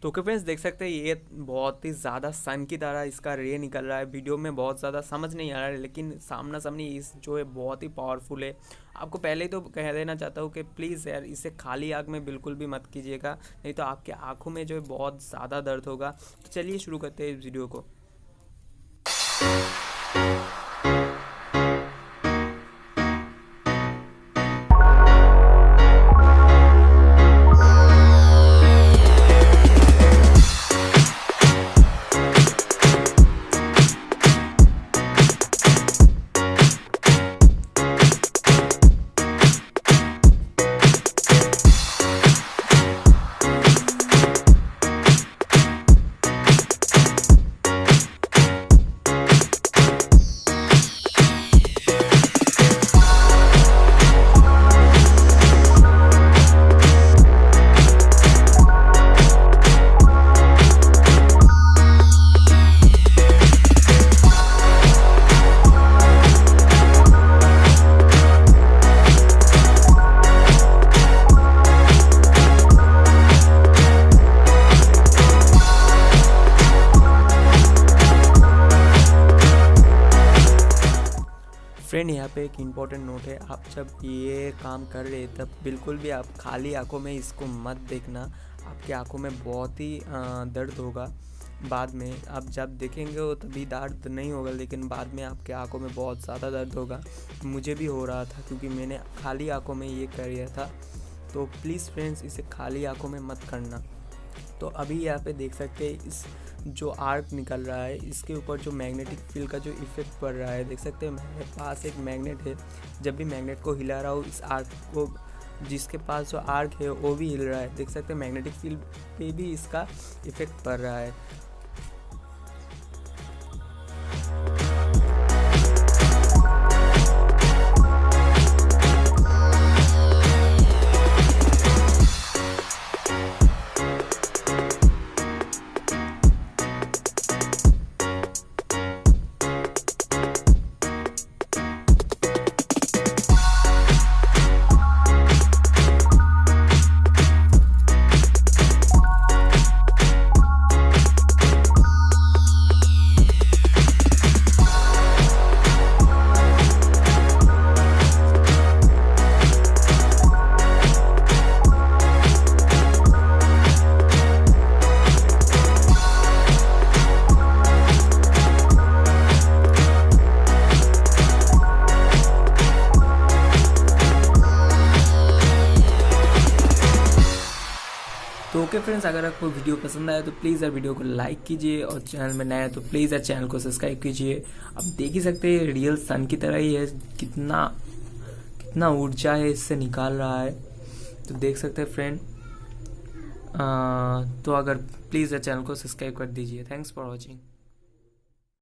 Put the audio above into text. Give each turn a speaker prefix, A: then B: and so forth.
A: तो okay friends, देख सकते हैं ये बहुत ही ज़्यादा सन की तरह इसका रे निकल रहा है। वीडियो में बहुत ज़्यादा समझ नहीं आ रहा है, लेकिन सामना सामनी इस जो है बहुत ही पावरफुल है। आपको पहले ही तो कह देना चाहता हूँ कि प्लीज़ यार इसे खाली आँख में बिल्कुल भी मत कीजिएगा, नहीं तो आपके आँखों में जो है बहुत ज़्यादा दर्द होगा। तो चलिए शुरू करते हैं इस वीडियो को। फ्रेंड, यहाँ पे एक इम्पॉर्टेंट नोट है। आप जब ये काम कर रहे हैं तब बिल्कुल भी आप खाली आंखों में इसको मत देखना। आपकी आंखों में बहुत ही दर्द होगा। बाद में आप जब देखेंगे वो तभी दर्द नहीं होगा, लेकिन बाद में आपके आंखों में बहुत ज़्यादा दर्द होगा। मुझे भी हो रहा था क्योंकि मैंने खाली आंखों में ये कर लिया था। तो प्लीज़ फ्रेंड्स, इसे खाली आंखों में मत करना। तो अभी यहाँ पे देख सकते हैं इस जो आर्क निकल रहा है, इसके ऊपर जो मैग्नेटिक फील्ड का जो इफेक्ट पड़ रहा है, देख सकते हैं मेरे पास एक मैग्नेट है। जब भी मैग्नेट को हिला रहा हूँ, इस आर्क को, जिसके पास जो आर्क है वो भी हिल रहा है। देख सकते हैं मैग्नेटिक फील्ड पे भी इसका इफेक्ट पड़ रहा है। तो ओके फ्रेंड्स, अगर आपको वीडियो पसंद आया तो प्लीज़ यार वीडियो को लाइक कीजिए, और चैनल में नया है तो प्लीज़ यार चैनल को सब्सक्राइब कीजिए। अब देख ही सकते हैं रियल सन की तरह ही है, कितना कितना ऊर्जा है इससे निकाल रहा है। तो देख सकते हैं फ्रेंड। तो अगर प्लीज़ यार चैनल को सब्सक्राइब कर दीजिए। Thanks for watching.